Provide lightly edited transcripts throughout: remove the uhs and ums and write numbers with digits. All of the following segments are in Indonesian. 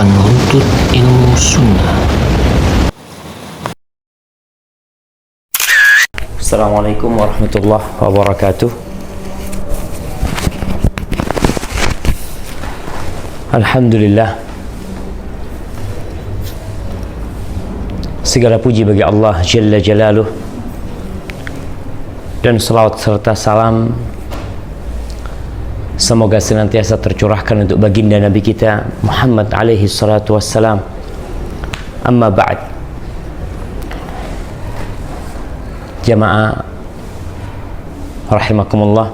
penuntut ilmu sunnah. Assalamualaikum warahmatullahi wabarakatuh. Alhamdulillah, segala puji bagi Allah Jalla Jalaluh, dan salawat serta salam semoga senantiasa tercurahkan untuk baginda Nabi kita Muhammad alaihi salatu wassalam. Amma ba'd. Jamaah rahimakumullah,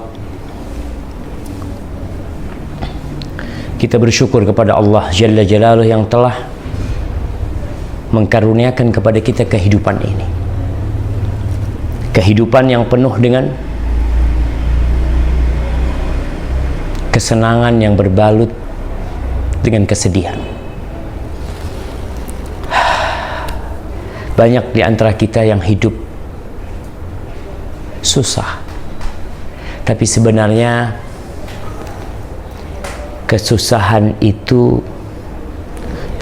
kita bersyukur kepada Allah Jalla Jalaluh yang telah mengkaruniakan kepada kita kehidupan ini, kehidupan yang penuh dengan kesenangan yang berbalut dengan kesedihan. Banyak di antara kita yang hidup susah, tapi sebenarnya kesusahan itu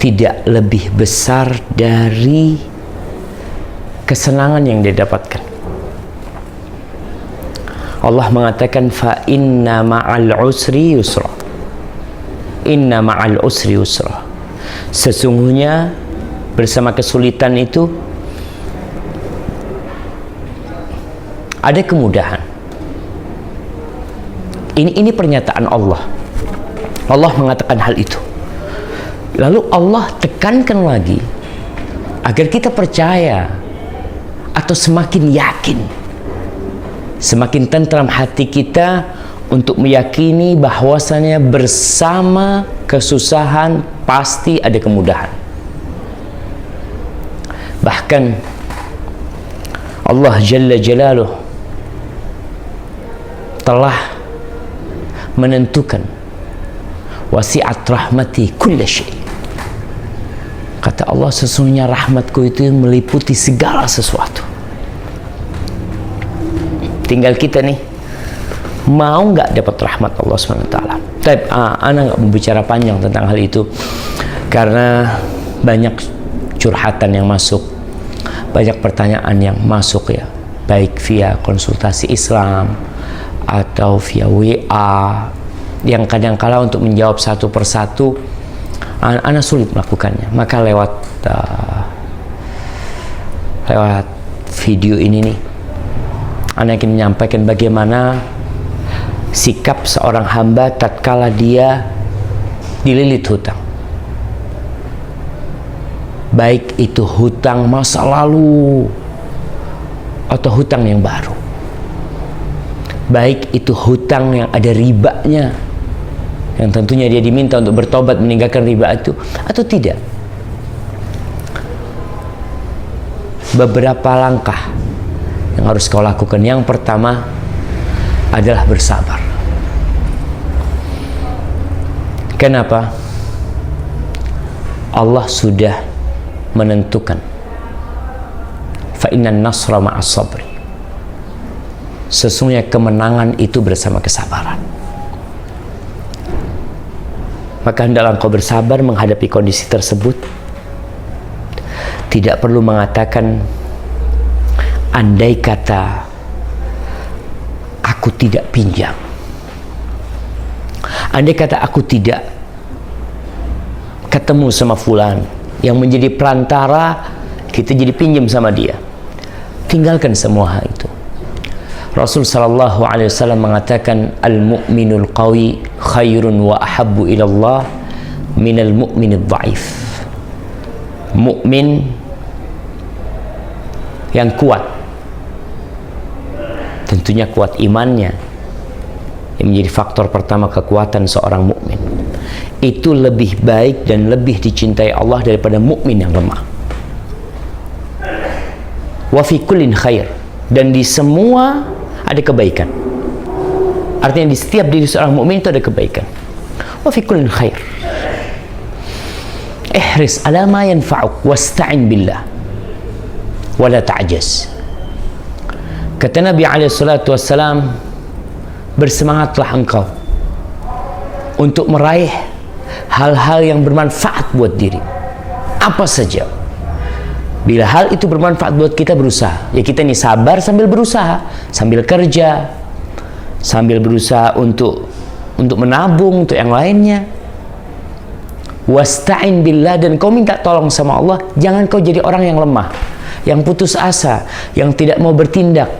tidak lebih besar dari kesenangan yang dia dapatkan. Allah mengatakan fa inna ma'al usri yusra. Inna ma'al usri yusra. Sesungguhnya bersama kesulitan itu ada kemudahan. Ini pernyataan Allah. Allah mengatakan hal itu. Lalu Allah tekankan lagi agar kita percaya atau semakin yakin, semakin tentram hati kita untuk meyakini bahwasannya bersama kesusahan pasti ada kemudahan. Bahkan Allah Jalla Jalaluh telah menentukan wasi'at rahmati kulla syai'. Kata Allah, sesungguhnya rahmatku itu meliputi segala sesuatu. Tinggal kita nih mau nggak dapat rahmat Allah SWT. Tapi ana nggak mau bicara panjang tentang hal itu karena banyak curhatan yang masuk, banyak pertanyaan yang masuk ya, baik via konsultasi Islam atau via WA, yang kadang-kala untuk menjawab satu persatu ana sulit melakukannya. Maka lewat video ini nih, ana ingin menyampaikan bagaimana sikap seorang hamba tatkala dia dililit hutang, baik itu hutang masa lalu atau hutang yang baru, baik itu hutang yang ada ribanya, yang tentunya dia diminta untuk bertobat meninggalkan riba itu atau tidak. Beberapa langkah yang harus kau lakukan. Yang pertama adalah bersabar. Kenapa? Allah sudah menentukan fa innan nasra ma'as sabri. Sesungguhnya kemenangan itu bersama kesabaran. Maka hendaklah engkau bersabar menghadapi kondisi tersebut. Tidak perlu mengatakan andai kata aku tidak pinjam, andai kata aku tidak ketemu sama fulan yang menjadi perantara kita jadi pinjam sama dia. Tinggalkan semua hal itu. Rasul sallallahu alaihi wasallam mengatakan al-mu'minul qawi khairun wa ahabbu ila Allah minal mu'minid dhaif. Mukmin yang kuat, tentunya kuat imannya, yang menjadi faktor pertama kekuatan seorang mukmin, itu lebih baik dan lebih dicintai Allah daripada mukmin yang lemah. Wa fi kullin khair, dan di semua ada kebaikan. Artinya di setiap diri seorang mukmin itu ada kebaikan. Wa fi kullin khair. Ihris ala ma yanfa'uk wasta'in billah wa la ta'jaz. Kata Nabi alaihi salatu wassalam, bersemangatlah engkau untuk meraih hal-hal yang bermanfaat buat diri. Apa saja. Bila hal itu bermanfaat buat kita, berusaha. Ya kita ini sabar sambil berusaha, sambil kerja, sambil berusaha untuk menabung untuk yang lainnya. Wasta'in billah, dan kau minta tolong sama Allah. Jangan kau jadi orang yang lemah, yang putus asa, yang tidak mau bertindak.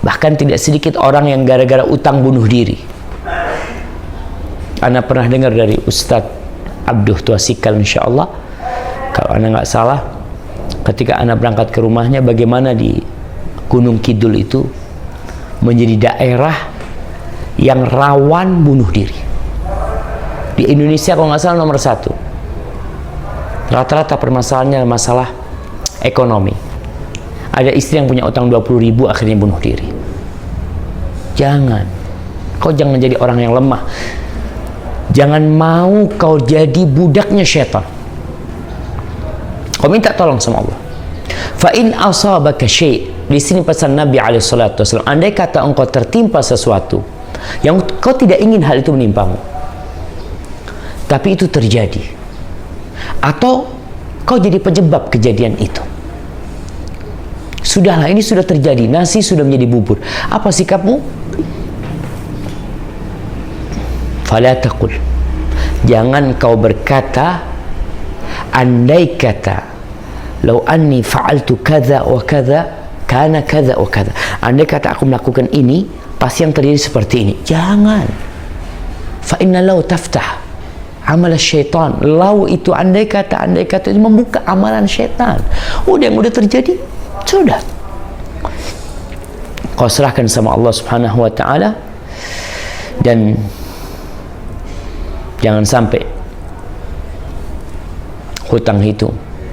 Bahkan tidak sedikit orang yang gara-gara utang bunuh diri. Ana pernah dengar dari Ustadz Abduh Tuasikal, insyaallah, kalau ana nggak salah, ketika ana berangkat ke rumahnya, bagaimana di Gunung Kidul itu menjadi daerah yang rawan bunuh diri. Di Indonesia kalau nggak salah nomor 1. Rata-rata permasalahannya masalah ekonomi. Ada istri yang punya utang 20.000 akhirnya bunuh diri. Kau jangan jadi orang yang lemah. Jangan mau kau jadi budaknya syaitan. Kau minta tolong sama Allah. Fa in asabaka syai', di sini pesan Nabi alaihi salatu wasallam, andai kata engkau tertimpa sesuatu yang kau tidak ingin hal itu menimpamu, tapi itu terjadi, atau kau jadi penyebab kejadian itu. Sudahlah, ini sudah terjadi, nasi sudah menjadi bubur. Apa sikapmu? Fala taqul, jangan kau berkata, andai kata, lau anni fa'altu kadza wa kadza kana kadza wa kadza, andai kata aku melakukan ini, pasti yang terjadi seperti ini. Jangan. Fa inna lau taftah amal syaitan. Lau itu andai kata itu membuka amalan syaitan. Udah, yang udah terjadi sudah, kau serahkan sama Allah Subhanahu wa ta'ala. Dan jangan sampai hutang itu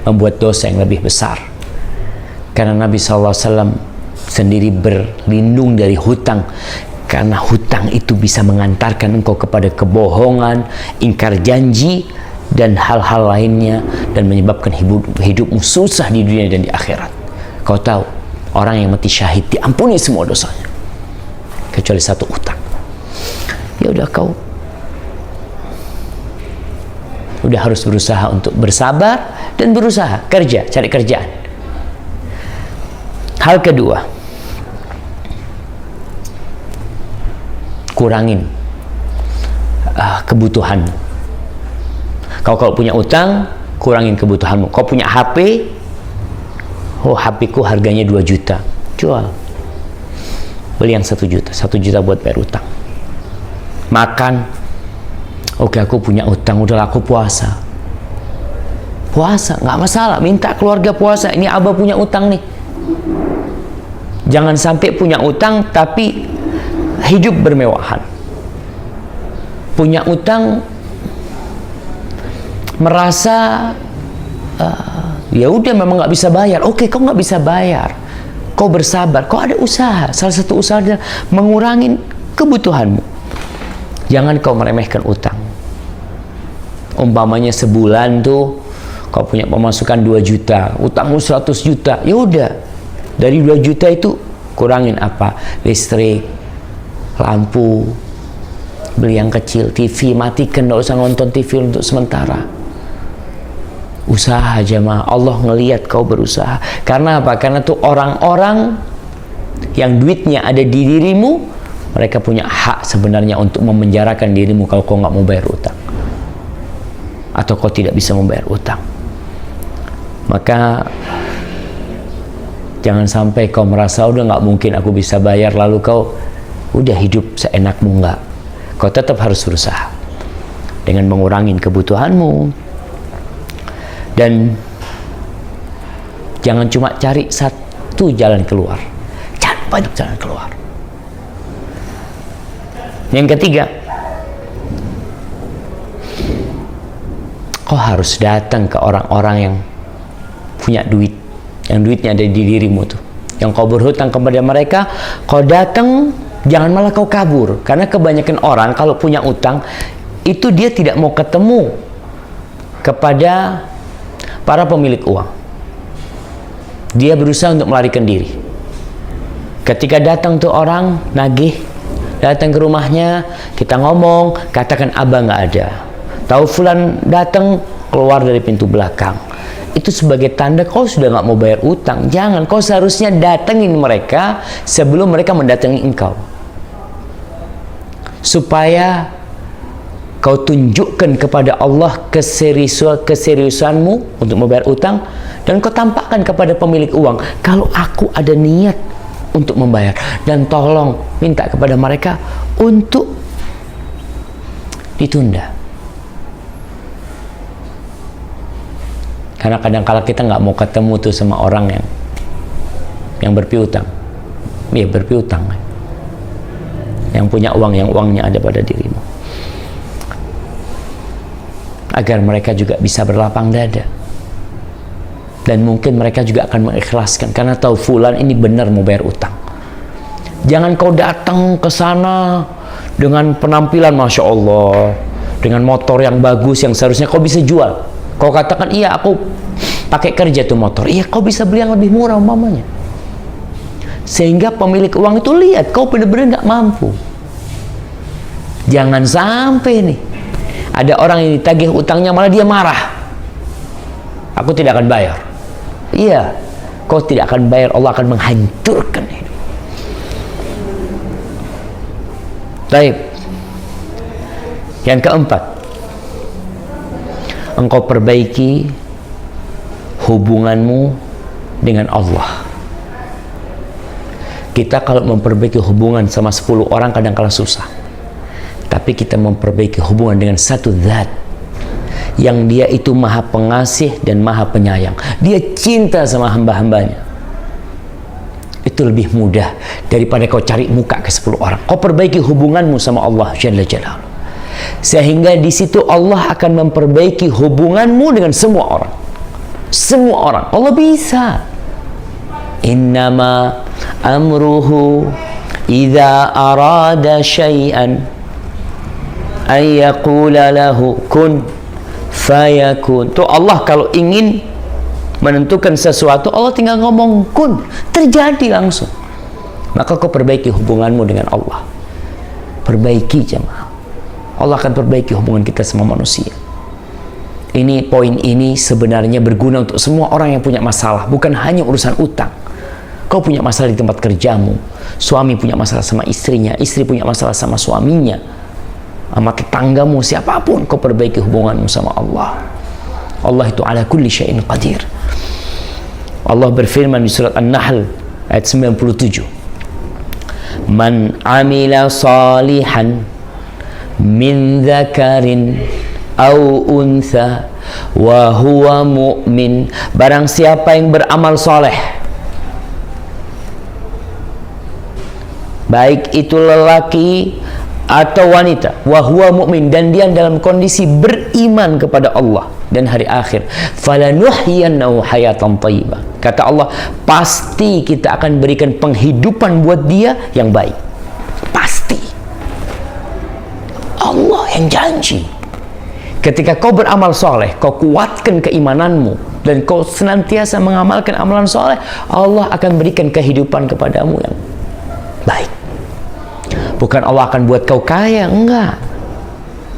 membuat dosa yang lebih besar, karena Nabi SAW sendiri berlindung dari hutang, karena hutang itu bisa mengantarkan engkau kepada kebohongan, ingkar janji, dan hal-hal lainnya, dan menyebabkan hidupmu susah di dunia dan di akhirat. Kau tahu, orang yang mati syahid diampuni semua dosanya kecuali satu, utang. Ya udah, kau udah harus berusaha untuk bersabar dan berusaha kerja, cari kerjaan. Hal kedua, kurangin kebutuhanmu. Kau kalau punya utang, kurangin kebutuhanmu. Kau punya HP, oh HP ku harganya 2 juta, jual, beli yang 1 juta, 1 juta buat bayar utang. Makan, oke, aku punya utang, udahlah aku puasa, nggak masalah, minta keluarga puasa, ini abah punya utang nih. Jangan sampai punya utang tapi hidup bermewahan. Punya utang merasa ya udah memang nggak bisa bayar. Oke, kau nggak bisa bayar, kau bersabar, kau ada usaha. Salah satu usaha adalah mengurangi kebutuhanmu. Jangan kau meremehkan utang. Umpamanya sebulan tuh kau punya pemasukan 2 juta, utangmu 100 juta, ya udah, dari 2 juta itu kurangin apa? Listrik, lampu, beli yang kecil, TV matikan, nggak usah nonton TV untuk sementara. Usaha jemaah, Allah ngelihat kau berusaha. Karena apa? Karena tuh orang-orang yang duitnya ada di dirimu, mereka punya hak sebenarnya untuk memenjarakan dirimu kalau kau nggak mau bayar utang, atau kau tidak bisa membayar utang. Maka jangan sampai kau merasa udah nggak mungkin aku bisa bayar, lalu kau udah hidup seenakmu. Nggak, kau tetap harus berusaha dengan mengurangi kebutuhanmu, dan jangan cuma cari satu jalan keluar, cari banyak jalan keluar. Yang ketiga, kau harus datang ke orang-orang yang punya duit, yang duitnya ada di dirimu tuh, yang kau berhutang kepada mereka. Kau datang, jangan malah kau kabur, karena kebanyakan orang kalau punya utang itu dia tidak mau ketemu kepada para pemilik uang. Dia berusaha untuk melarikan diri. Ketika datang tuh orang nagih, datang ke rumahnya, kita ngomong, katakan abah nggak ada. Tahu fulan datang, keluar dari pintu belakang. Itu sebagai tanda kau sudah nggak mau bayar utang. Jangan, kau seharusnya datengin mereka sebelum mereka mendatangi engkau. Supaya kau tunjukkan kepada Allah keseriusanmu untuk membayar utang, dan kau tampakkan kepada pemilik uang kalau aku ada niat untuk membayar, dan tolong minta kepada mereka untuk ditunda. Karena kadang-kala kita nggak mau ketemu tuh sama orang yang berpiutang, ya berpiutang, yang punya uang, yang uangnya ada pada dirimu, agar mereka juga bisa berlapang dada, dan mungkin mereka juga akan mengikhlaskan karena tahu fulan ini benar mau bayar utang. Jangan kau datang ke sana dengan penampilan Masya Allah, dengan motor yang bagus yang seharusnya kau bisa jual. Kau katakan, iya aku pakai kerja tuh motor, iya kau bisa beli yang lebih murah umpamanya, sehingga pemilik uang itu lihat kau benar-benar nggak mampu. Jangan sampai nih ada orang yang ditagih utangnya malah dia marah, aku tidak akan bayar. Iya, kau tidak akan bayar, Allah akan menghancurkan hidup. Baik. Yang keempat, engkau perbaiki hubunganmu dengan Allah. Kita kalau memperbaiki hubungan sama 10 orang kadang-kala susah, tapi kita memperbaiki hubungan dengan satu zat yang dia itu maha pengasih dan maha penyayang. Dia cinta sama hamba-hambanya. Itu lebih mudah daripada kau cari muka ke 10 orang. Kau perbaiki hubunganmu sama Allah Jalla Jalaluhu, sehingga di situ Allah akan memperbaiki hubunganmu dengan semua orang. Semua orang. Allah bisa. Innama amruhu idza arada syai'an ay yaqula lahu kun fayakun. Tuh Allah kalau ingin menentukan sesuatu, Allah tinggal ngomong kun, terjadi langsung. Maka kau perbaiki hubunganmu dengan Allah. Perbaiki jemaah. Allah akan perbaiki hubungan kita sama manusia. Ini poin ini sebenarnya berguna untuk semua orang yang punya masalah, bukan hanya urusan utang. Kau punya masalah di tempat kerjamu, suami punya masalah sama istrinya, istri punya masalah sama suaminya, sama tetanggamu, siapapun, kau perbaiki hubunganmu sama Allah. Allah itu ala kulli syai'in qadir. Allah berfirman di surat An-Nahl ayat 97. Man amila salihan min dzakarin au untha wa huwa mu'min. Barang siapa yang beramal soleh, baik itu lelaki atau wanita, wa huwa mu'min, dan dia dalam kondisi beriman kepada Allah dan hari akhir, falanuhyiyannahu hayatan thayyibah. Kata Allah, pasti kita akan berikan penghidupan buat dia yang baik. Pasti. Allah yang janji. Ketika kau beramal soleh, kau kuatkan keimananmu, dan kau senantiasa mengamalkan amalan soleh, Allah akan berikan kehidupan kepadamu yang baik. Bukan Allah akan buat kau kaya, enggak.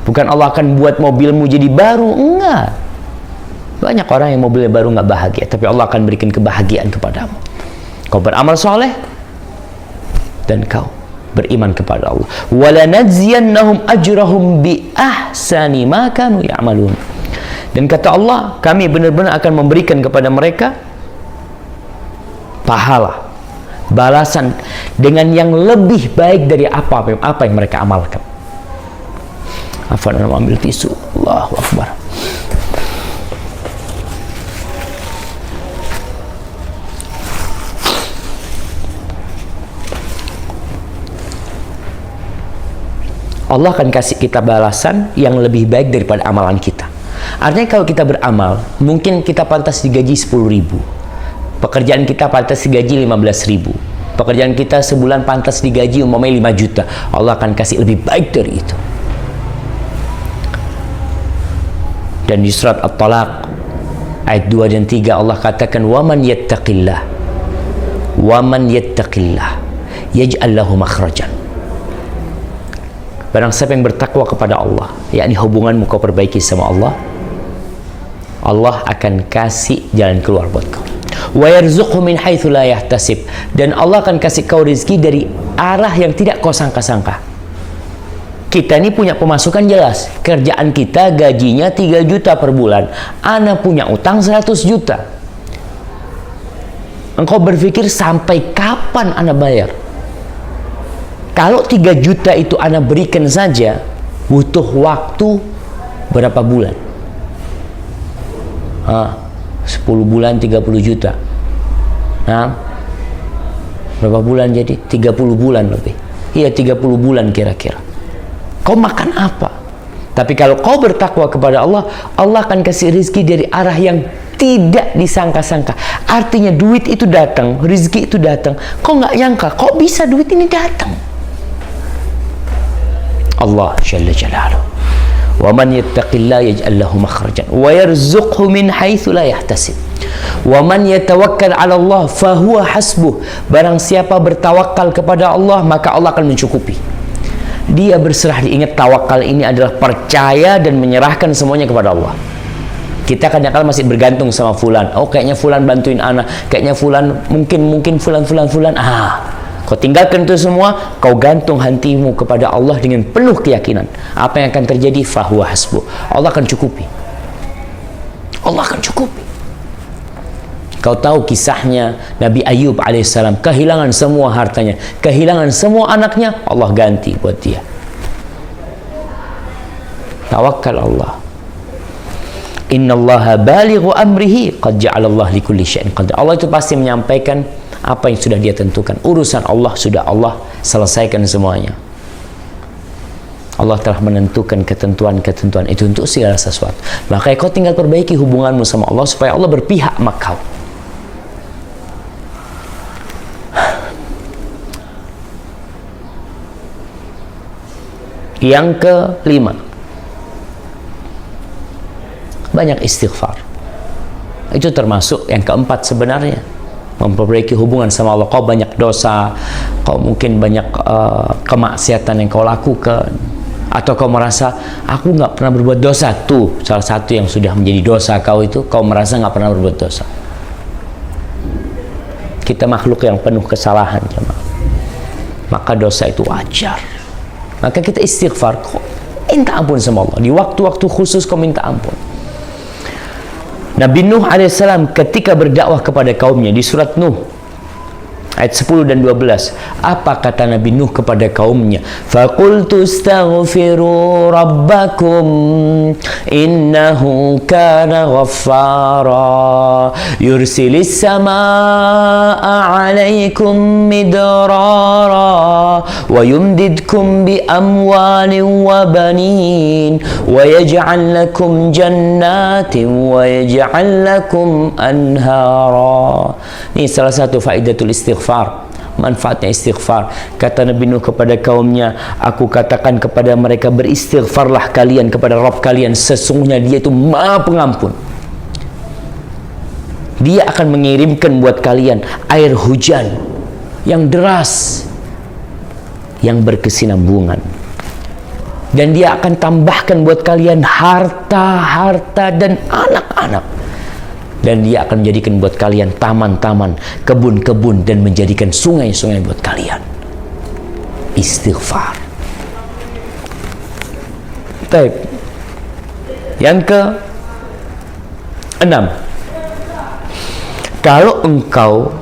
Bukan Allah akan buat mobilmu jadi baru, enggak. Banyak orang yang mobilnya baru nggak bahagia, tapi Allah akan berikan kebahagiaan kepadamu. Kau beramal soleh dan kau beriman kepada Allah. Walanajziyannahum ajrahum bi ahsani ma kanu ya'malun. Dan kata Allah, kami benar-benar akan memberikan kepada mereka pahala, balasan dengan yang lebih baik dari apa yang mereka amalkan. Afwan, ambil tisu. Allahu Akbar. Allah akan kasih kita balasan yang lebih baik daripada amalan kita. Artinya kalau kita beramal, mungkin kita pantas digaji 10.000. Pekerjaan kita pantas digaji 15.000. Pekerjaan kita sebulan pantas digaji umpamanya 5 juta. Allah akan kasih lebih baik dari itu. Dan di surat At-Talaq ayat 2 dan 3 Allah katakan, "Waman yattaqillah yaj'al lahu makhrajan." barang siapa yang bertakwa kepada Allah, yakni hubunganmu kau perbaiki sama Allah, Allah akan kasih jalan keluar buat kau. Wa yarzuqhu min haitsu la yahtasib, dan Allah akan kasih kau rezeki dari arah yang tidak kau sangka-sangka. Kita ini punya pemasukan jelas, kerjaan kita gajinya 3 juta per bulan, ana punya utang 100 juta. Engkau berpikir sampai kapan ana bayar? Kalau 3 juta itu ana berikan saja, butuh waktu berapa bulan? 10 bulan 30 juta. Nah, berapa bulan jadi? 30 bulan lebih. Iya, 30 bulan kira-kira. Kau makan apa? Tapi kalau kau bertakwa kepada Allah, Allah akan kasih rezeki dari arah yang tidak disangka-sangka. Artinya duit itu datang, rezeki itu datang. Kau nggak nyangka, kok bisa duit ini datang? Allah Jalla Jalaluhu. Wa man yattaqillaha yaj'al lahu makhrajan wa yarzuqhu min haitsu la yahtasib. Wa man yatawakkal 'ala Allah fa huwa hasbuh. Barang siapa bertawakal kepada Allah, maka Allah akan mencukupi. Dia berserah, diingat tawakal ini adalah percaya dan menyerahkan semuanya kepada Allah. Kita kadang-kadang masih bergantung sama fulan. Oh, kayaknya fulan bantuin anak, kayaknya fulan mungkin fulan. Kau tinggalkan itu semua, kau gantung hatimu kepada Allah dengan penuh keyakinan. Apa yang akan terjadi? Fahuwa hasbuh. Allah akan cukupi. Allah akan cukupi. Kau tahu kisahnya Nabi Ayub alaihissalam, kehilangan semua hartanya, kehilangan semua anaknya, Allah ganti buat dia. Tawakal Allah. Innallaha balighu amrihi qad ja'alallahu likulli syai'in qadar. Allah itu pasti menyampaikan apa yang sudah dia tentukan. Urusan Allah sudah Allah selesaikan semuanya. Allah telah menentukan ketentuan-ketentuan itu untuk segala sesuatu. Maka kau tinggal perbaiki hubunganmu sama Allah supaya Allah berpihak sama kau. Yang kelima, banyak istighfar. Itu termasuk yang keempat sebenarnya. Memperbaiki hubungan sama Allah. Kau banyak dosa, kau mungkin banyak kemaksiatan yang kau lakukan, atau kau merasa aku nggak pernah berbuat dosa. Tuh salah satu yang sudah menjadi dosa kau itu, kau merasa nggak pernah berbuat dosa. Kita makhluk yang penuh kesalahan, jemaah. Maka dosa itu wajar. Maka kita istighfar, kau minta ampun sama Allah. Di waktu-waktu khusus kau minta ampun. Nabi Nuh alaihissalam ketika berdakwah kepada kaumnya di surat Nuh ayat 10 dan 12, apa kata Nabi Nuh kepada kaumnya? Faqultu astaghfiru rabbakum innahu kana ghaffara yursilis samaa'a 'alaikum midrara wa yumdidkum bi amwalin wa banin wa yaj'al lakum jannatin wa yaj'al lakum anhara. Ini salah satu faidatul istighfar, manfaatnya istighfar. Kata Nabi Nuh kepada kaumnya, aku katakan kepada mereka, beristighfarlah kalian kepada Rabb kalian, sesungguhnya dia itu Maha Pengampun. Dia akan mengirimkan buat kalian air hujan yang deras, yang berkesinambungan, dan dia akan tambahkan buat kalian harta dan anak-anak. Dan dia akan menjadikan buat kalian taman-taman, kebun-kebun, dan menjadikan sungai-sungai buat kalian. Istighfar. Baik. Yang ke-6, kalau engkau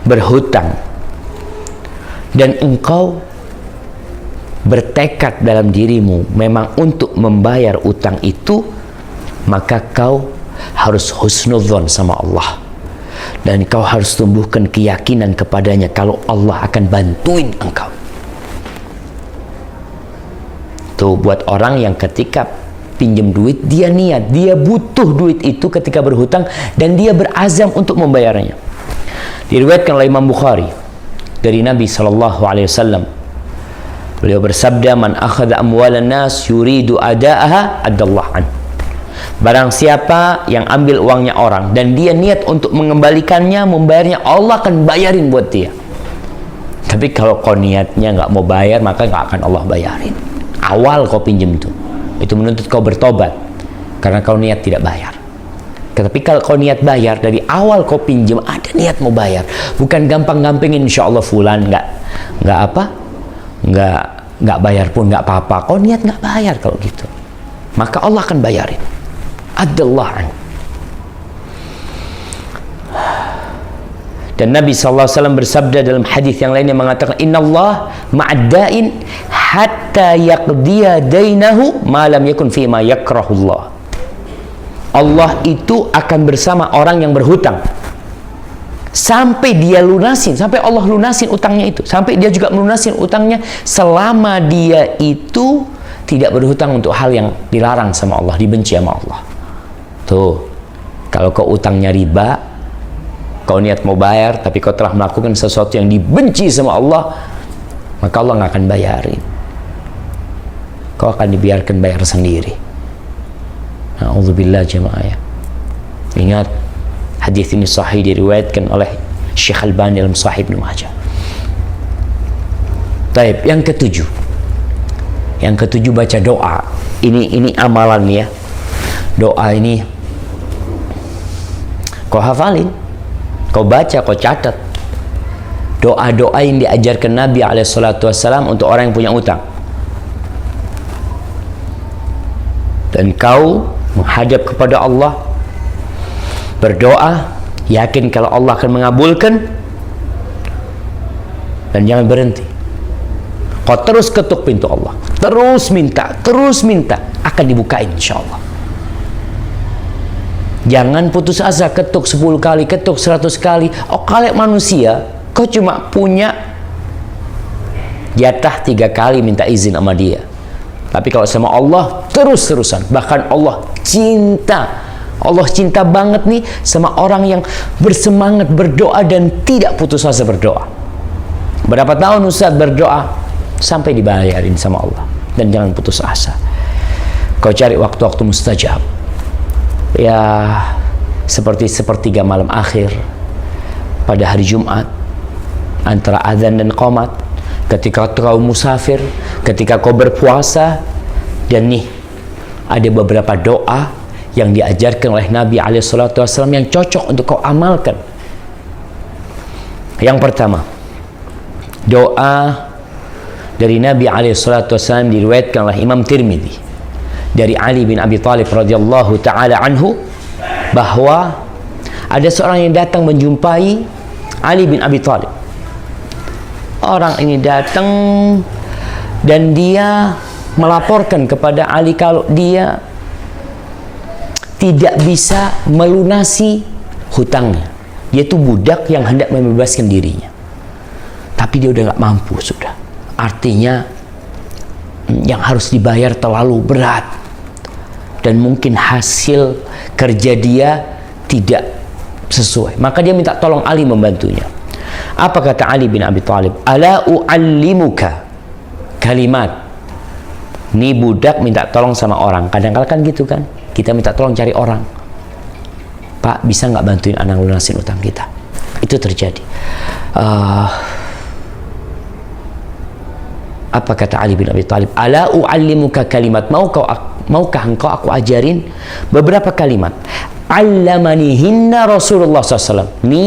berhutang dan engkau bertekad dalam dirimu memang untuk membayar utang itu, maka kau harus husnudzon sama Allah, dan kau harus tumbuhkan keyakinan kepadanya kalau Allah akan bantuin engkau. Tuh buat orang yang ketika pinjam duit, dia niat, dia butuh duit itu ketika berhutang, dan dia berazam untuk membayarnya. Diriwayatkan oleh Imam Bukhari dari Nabi SAW. Beliau bersabda, man akhadha amwalan nas yuridu ada'aha adallah an. Barang siapa yang ambil uangnya orang dan dia niat untuk mengembalikannya, membayarnya, Allah akan bayarin buat dia. Tapi kalau kau niatnya nggak mau bayar, maka nggak akan Allah bayarin. awal kau pinjam itu menuntut kau bertobat karena kau niat tidak bayar. Tapi kalau kau niat bayar dari awal kau pinjam, ada niat mau bayar, bukan gampang-gampingin insya Allah fulan nggak bayar pun nggak apa-apa. Kau niat nggak bayar kalau gitu, maka Allah akan bayarin. Adallah. Dan Nabi SAW bersabda dalam hadis yang lainnya mengatakan, Inna Allah ma'adda'in hatta yaqdiya dainahu ma lam yakun fima yakrahullah. Allah itu akan bersama orang yang berhutang sampai dia lunasin, sampai Allah lunasin utangnya itu, sampai dia juga melunasin utangnya selama dia itu tidak berhutang untuk hal yang dilarang sama Allah, dibenci sama Allah. Tuh, kalau kau utangnya riba, kau niat mau bayar tapi kau telah melakukan sesuatu yang dibenci sama Allah, maka Allah nggak akan bayarin. Kau akan dibiarkan bayar sendiri. Na'udzubillah jemaah. Ingat, hadis ini sahih diriwayatkan oleh Syekh Albani dalam Sahih Ibnu Majah. Taib, yang ketujuh. Yang ketujuh baca doa. Ini amalan ya. Doa ini kau hafalin, kau baca, kau catat. Doa-doa yang diajarkan Nabi SAW untuk orang yang punya utang. Dan kau menghadap kepada Allah, berdoa, yakin kalau Allah akan mengabulkan, dan jangan berhenti. Kau terus ketuk pintu Allah, terus minta, akan dibukain insya Allah. Jangan putus asa, ketuk 10 kali, ketuk 100 kali. Oh, kalau manusia, kau cuma punya jatah 3 kali minta izin sama dia. Tapi kalau sama Allah, terus-terusan. Bahkan Allah cinta banget nih sama orang yang bersemangat berdoa dan tidak putus asa berdoa. Berapa tahun Ustaz berdoa sampai dibayarin sama Allah. Dan jangan putus asa. Kau cari waktu-waktu mustajab. Ya, seperti sepertiga malam akhir pada hari Jumat, antara azan dan qomat, ketika kau musafir, ketika kau berpuasa. Dan nih, ada beberapa doa yang diajarkan oleh Nabi SAW yang cocok untuk kau amalkan. Yang pertama, doa dari Nabi SAW diriwayatkan oleh Imam Tirmidzi dari Ali bin Abi Thalib radhiyallahu taala anhu, bahwa ada seorang yang datang menjumpai Ali bin Abi Thalib. Orang ini datang dan dia melaporkan kepada Ali kalau dia tidak bisa melunasi hutangnya. Dia itu budak yang hendak membebaskan dirinya, tapi dia udah nggak mampu sudah. Artinya yang harus dibayar terlalu berat dan mungkin hasil kerja dia tidak sesuai. Maka dia minta tolong Ali membantunya. Apa kata Ali bin Abi Thalib? Ala u'allimuka kalimat. Ini budak minta tolong sama orang. Kadang-kadang kan gitu kan, kita minta tolong cari orang. Pak, bisa nggak bantuin anak lunasin utang kita? Itu terjadi. Apa kata Ali bin Abi Thalib? Ala u'allimuka kalimat. Maukah engkau aku ajarin beberapa kalimat? Allamanihinna Rasulullah SAW. Ini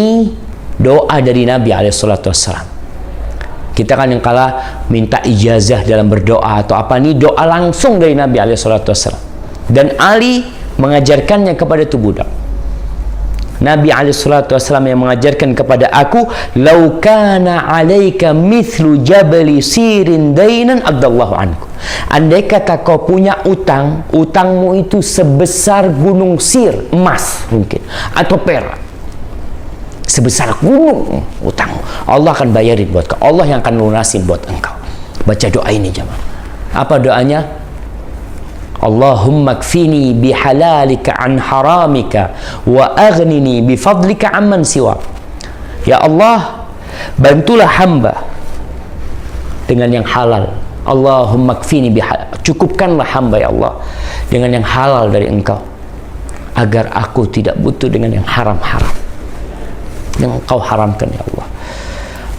doa dari Nabi SAW. Kita kan yang kala minta ijazah dalam berdoa atau apa, nih doa langsung dari Nabi SAW. Dan Ali mengajarkannya kepada tu budak. Nabi SAW yang mengajarkan kepada aku, "Lau kana 'alaika mithlu jabali sirin dainan adallahu anku." Andai kata kau punya utang, utangmu itu sebesar gunung Sir, emas mungkin, atau perak. Sebesar gunung utang, Allah akan bayarin buat kau. Allah yang akan lunasin buat engkau. Baca doa ini jemaah. Apa doanya? Allahumma kfini bihalalika an haramika wa aghnini bifadlika amman siwa. Ya Allah, bantulah hamba dengan yang halal. Allahumma kfini bihalal. Cukupkanlah hamba ya Allah dengan yang halal dari engkau, agar aku tidak butuh dengan yang haram-haram yang engkau haramkan ya Allah.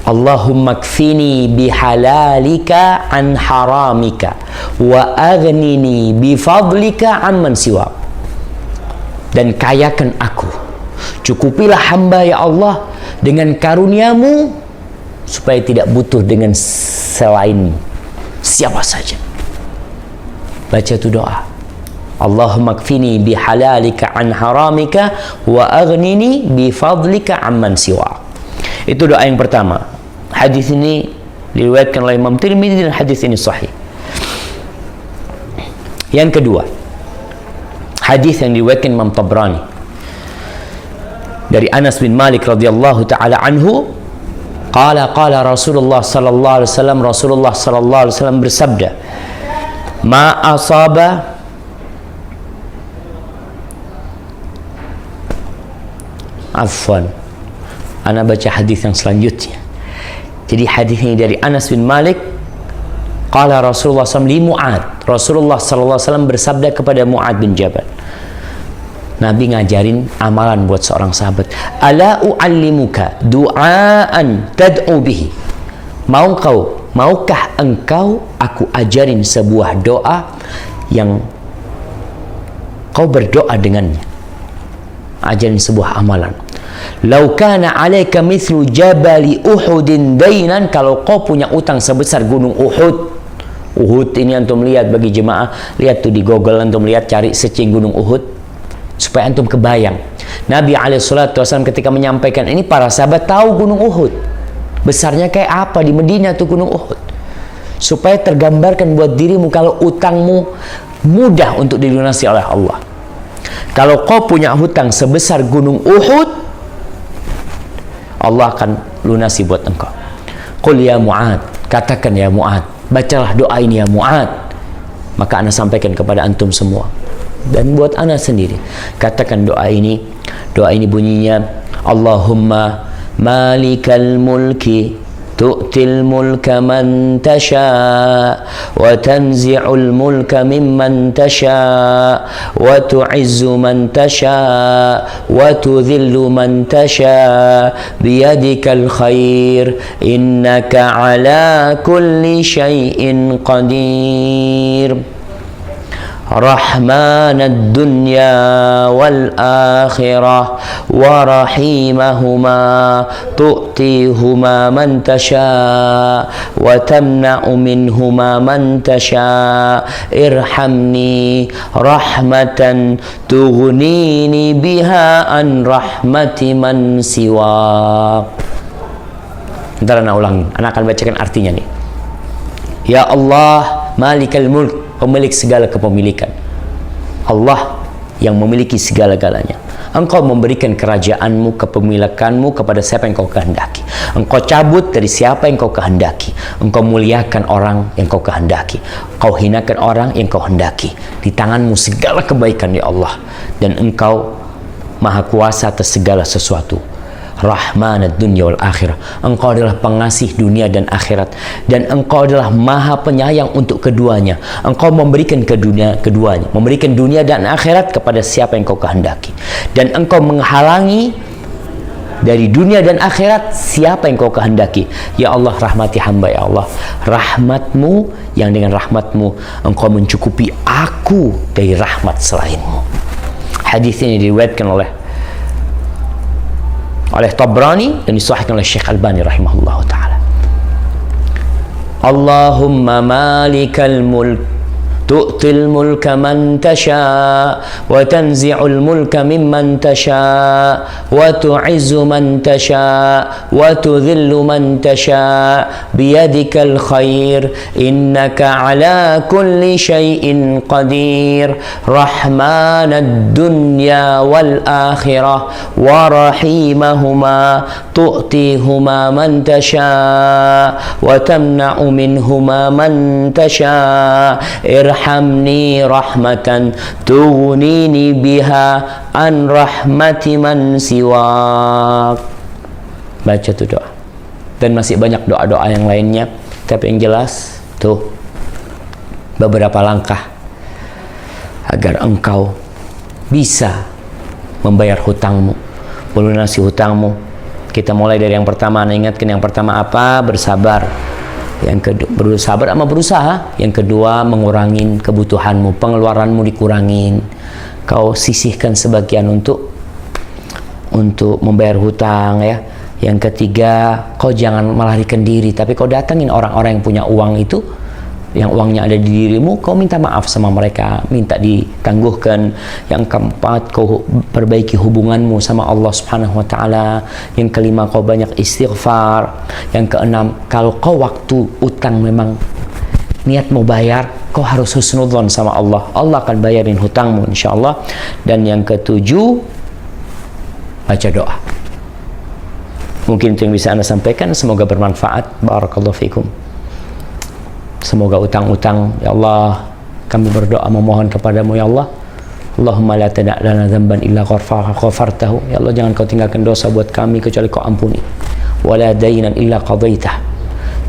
Allahumma kfini bihalalika an haramika wa aghnini bifadlika amman siwa. Dan kayakan aku, cukupilah hamba ya Allah dengan karuniamu supaya tidak butuh dengan selainmu, siapa saja. Baca tu doa, Allahumma kfini bihalalika an haramika wa aghnini bifadlika amman siwa. Itu doa yang pertama. Hadis ini diriwayatkan oleh Imam Tirmidzi dan hadis ini sahih. Yang kedua, hadis yang diriwayatkan Imam Tabrani dari Anas bin Malik radhiyallahu taala anhu, qala Rasulullah sallallahu alaihi wasallam, Rasulullah sallallahu alaihi wasallam bersabda, ma asaba afwan, ana baca hadis yang selanjutnya. Jadi hadis ini dari Anas bin Malik, qala Rasulullah SAW li Mu'ad, Rasulullah SAW bersabda kepada Mu'ad bin Jabal. Nabi ngajarin amalan buat seorang sahabat. Ala u'allimuka du'aan tad'u bihi. Maukah engkau aku ajarin sebuah doa yang kau berdoa dengannya? Ajarin sebuah amalan. Lau kana 'alaika mithlu jabali Uhudin dainan, kalau kau punya utang sebesar gunung Uhud. Uhud ini antum lihat, bagi jemaah lihat tuh di Google, antum lihat, cari searching gunung Uhud supaya antum kebayang. Nabi SAW ketika menyampaikan ini, para sahabat tahu gunung Uhud besarnya kayak apa di Medina tuh gunung Uhud, supaya tergambarkan buat dirimu kalau utangmu mudah untuk dilunasi oleh Allah. Kalau kau punya hutang sebesar gunung Uhud, Allah akan lunasi buat engkau. Qul ya Mu'ad, katakan ya Mu'ad, bacalah doa ini ya Mu'ad. Maka ana sampaikan kepada antum semua dan buat ana sendiri. Katakan doa ini. Doa ini bunyinya, Allahumma malikal mulki tu'til mulka man tasha wa tanzi'ul mulka mimman tasha wa tu'izzu man tasha wa tudhillu man tasha biyadikal khair innaka ala kulli syai'in qadir. رحمن الدنيا والآخرة ورحيمهما تؤتيهما من تشاء وتمنع منهما من تشاء ارحمني رحمة تغنيني بها عن رحمة من سواك. Ntar anak ulangi, anak akan bacakan artinya nih. Ya Allah, Malikal Mulk, pemilik segala kepemilikan. Allah yang memiliki segala-galanya. Engkau memberikan kerajaanmu, kepemilikanmu kepada siapa yang kau kehendaki. Engkau cabut dari siapa yang kau kehendaki. Engkau muliakan orang yang kau kehendaki. Kau hinakan orang yang kau hendaki. Di tanganmu segala kebaikan ya Allah. Dan engkau maha kuasa atas segala sesuatu. Rahmanad dunya wal akhirah. Engkau adalah pengasih dunia dan akhirat, dan engkau adalah maha penyayang untuk keduanya. Engkau memberikan ke dunia keduanya, memberikan dunia dan akhirat kepada siapa yang kau kehendaki, dan engkau menghalangi dari dunia dan akhirat siapa yang kau kehendaki. Ya Allah, rahmati hamba ya Allah. Rahmatmu yang dengan rahmatmu engkau mencukupi aku dari rahmat selainmu. Hadis ini diriwayatkan oleh Tabrani dan disahihkan oleh Syekh Albani rahimahullah ta'ala. Allahumma malikal mulk tu'til mulka man tasha wa tanzi'ul mulka mimman tasha wa tu'izzu man tasha wa tudhillu man tasha biyadikal khair innaka ala kulli syai'in qadir rahmanad dunya wal akhirah wa rahimahuma tu'tihuma man tasha wa tamna'u minhuma man tasha irhamni rahmatan tughnini biha an rahmati man siwak. Baca tuh doa. Dan masih banyak doa-doa yang lainnya, tapi yang jelas tuh beberapa langkah agar engkau bisa membayar hutangmu, melunasi hutangmu. Kita mulai dari yang pertama. Anda ingatkan yang pertama apa? Bersabar. Yang kedua, bersabar sama berusaha. Yang kedua, mengurangin kebutuhanmu, pengeluaranmu dikurangin. Kau sisihkan sebagian untuk membayar hutang ya. Yang ketiga, kau jangan melarikan diri, tapi kau datangin orang-orang yang punya uang itu, yang uangnya ada di dirimu, kau minta maaf sama mereka, minta ditangguhkan. Yang keempat, kau perbaiki hubunganmu sama Allah Subhanahu wa taala. Yang kelima, kau banyak istighfar. Yang keenam, kalau kau waktu utang memang niat mau bayar, kau harus husnudzon sama Allah. Allah akan bayarin hutangmu insyaallah. Dan yang ketujuh, baca doa. Mungkin itu yang bisa Anda sampaikan, semoga bermanfaat. Barakallahu fikum. Semoga utang-utang, ya Allah, kami berdoa memohon kepadamu ya Allah. Allahumma la tada' lana dzamban illa ghafartahu. Ya Allah, jangan kau tinggalkan dosa buat kami kecuali kau ampuni. Wala dainan illa qadaitah.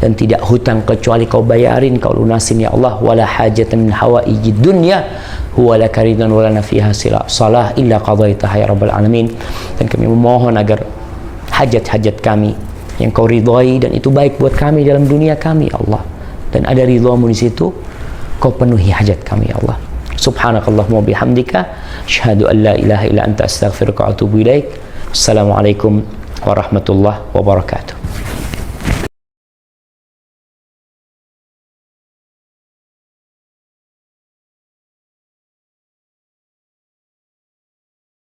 Dan tidak hutang kecuali kau bayarin, kau lunasin ya Allah. Wala hajatan min hawaijid dunya huwa laka ridan wala nafiha salah illa qadaitah ya rabbal alamin. Dan kami memohon agar hajat-hajat kami yang kau ridhai dan itu baik buat kami dalam dunia kami ya Allah, dan ada ridhamu di situ, kau penuhi hajat kami ya Allah. Subhanakallahumma bihamdika asyhadu an la ilaha illa anta astaghfiruka wa atubu ilaik. Assalamualaikum warahmatullahi wabarakatuh.